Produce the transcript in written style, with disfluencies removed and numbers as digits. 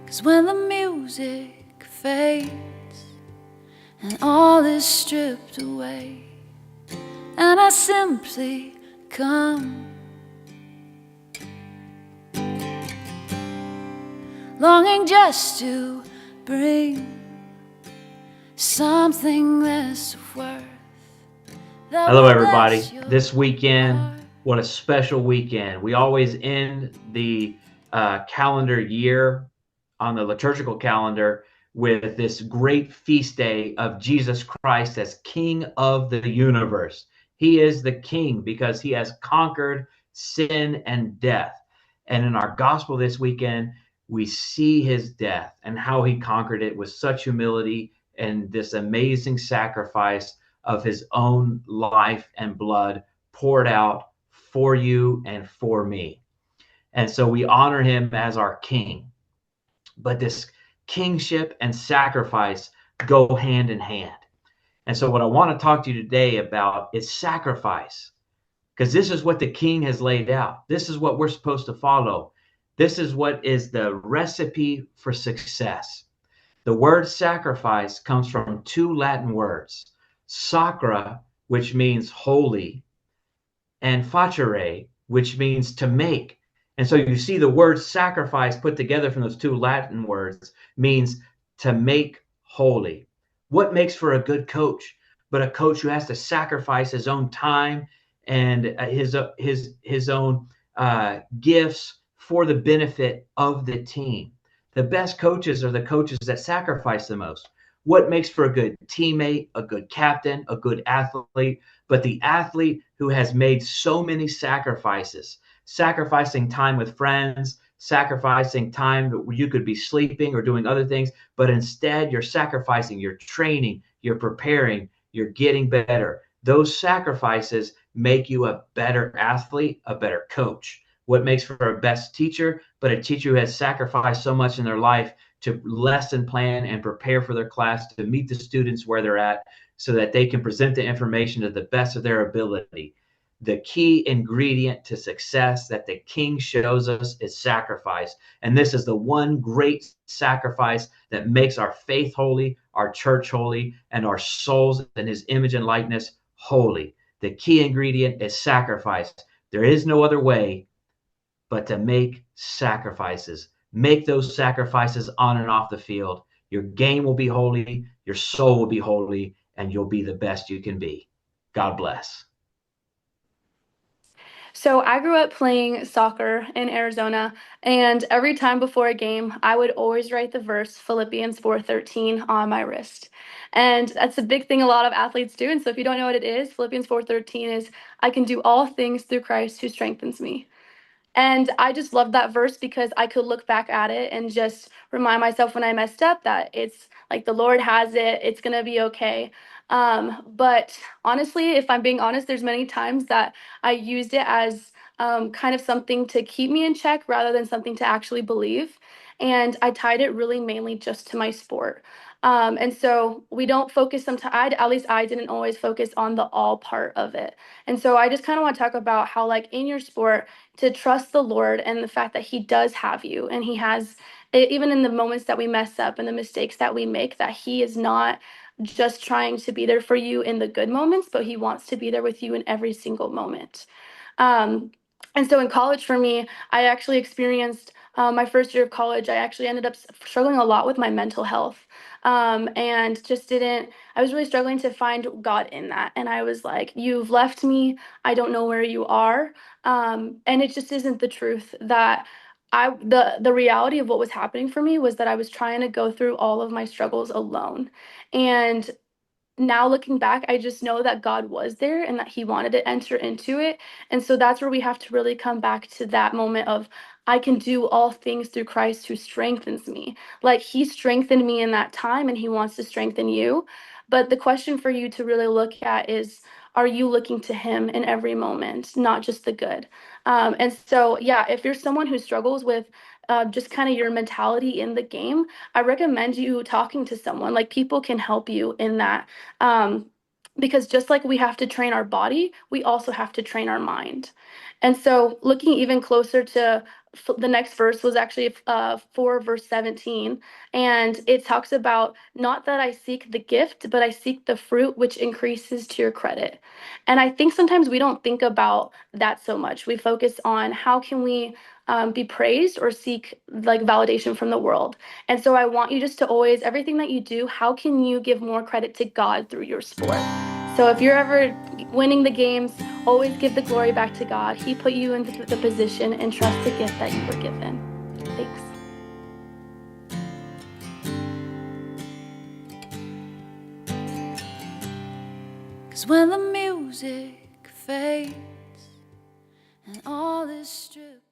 'Cause when the music fades and all is stripped away, and I simply come, longing just to bring something less of worth. Hello, everybody. This weekend, what a special weekend. We always end the calendar year on the liturgical calendar with this great feast day of Jesus Christ as King of the universe. He is the King because he has conquered sin and death. And in our gospel this weekend, we see his death and how he conquered it with such humility and this amazing sacrifice of his own life and blood poured out for you and for me. And so we honor him as our king. But this kingship and sacrifice go hand in hand. And so what I want to talk to you today about is sacrifice, because this is what the king has laid out. This is what we're supposed to follow. This is what is the recipe for success. The word sacrifice comes from two Latin words, sacra, which means holy, and facere, which means to make. And so you see the word sacrifice put together from those two Latin words means to make holy. What makes for a good coach? But a coach who has to sacrifice his own time and his own gifts for the benefit of the team. The best coaches are the coaches that sacrifice the most. What makes for a good teammate, a good captain, a good athlete? But the athlete who has made so many sacrifices, sacrificing time with friends, sacrificing time where you could be sleeping or doing other things, but instead you're sacrificing, you're training, you're preparing, you're getting better. Those sacrifices make you a better athlete, a better coach. What makes for a best teacher, but a teacher who has sacrificed so much in their life to lesson plan and prepare for their class to meet the students where they're at so that they can present the information to the best of their ability. The key ingredient to success that the king shows us is sacrifice. And this is the one great sacrifice that makes our faith holy, our church holy, and our souls in his image and likeness holy. The key ingredient is sacrifice. There is no other way but to make sacrifices. Make those sacrifices on and off the field. Your game will be holy, your soul will be holy, and you'll be the best you can be. God bless. So I grew up playing soccer in Arizona, and every time before a game, I would always write the verse Philippians 4:13 on my wrist. And that's a big thing a lot of athletes do. And so if you don't know what it is, Philippians 4:13 is I can do all things through Christ who strengthens me. And I just loved that verse because I could look back at it and just remind myself when I messed up that it's like the Lord has it, it's going to be okay. But honestly, if I'm being honest, there's many times that I used it as kind of something to keep me in check rather than something to actually believe. And I tied it really mainly just to my sport. And so we don't focus sometimes, at least I didn't always focus on the all part of it. And so I just kind of want to talk about how, like, in your sport, to trust the Lord and the fact that He does have you, and He has, even in the moments that we mess up and the mistakes that we make, that He is not just trying to be there for you in the good moments, but He wants to be there with you in every single moment. Um, and so in college for me, I actually experienced my first year of college. I actually ended up struggling a lot with my mental health, and just didn't. I was really struggling to find God in that. And I was like, "You've left me. I don't know where you are." And it just isn't the truth that the reality of what was happening for me was that I was trying to go through all of my struggles alone. And now looking back, I just know that God was there and that He wanted to enter into it. And so that's where we have to really come back to that moment of I can do all things through Christ who strengthens me. Like He strengthened me in that time and He wants to strengthen you. But the question for you to really look at is, are you looking to Him in every moment, not just the good? And so, yeah, if you're someone who struggles with just kind of your mentality in the game, I recommend you talking to someone. Like, people can help you in that, um, because just like we have to train our body, we also have to train our mind. And so, looking even closer to the next verse was actually 4 verse 17, and it talks about, not that I seek the gift, but I seek the fruit which increases to your credit. And I think sometimes we don't think about that so much. We focus on how can we be praised or seek like validation from the world. And so I want you just to always, everything that you do, how can you give more credit to God through your sport? So if you're ever winning the games, always give the glory back to God. He put you in the position, and trust the gift that you were given. Thanks. Cause when the music fades and all is stripped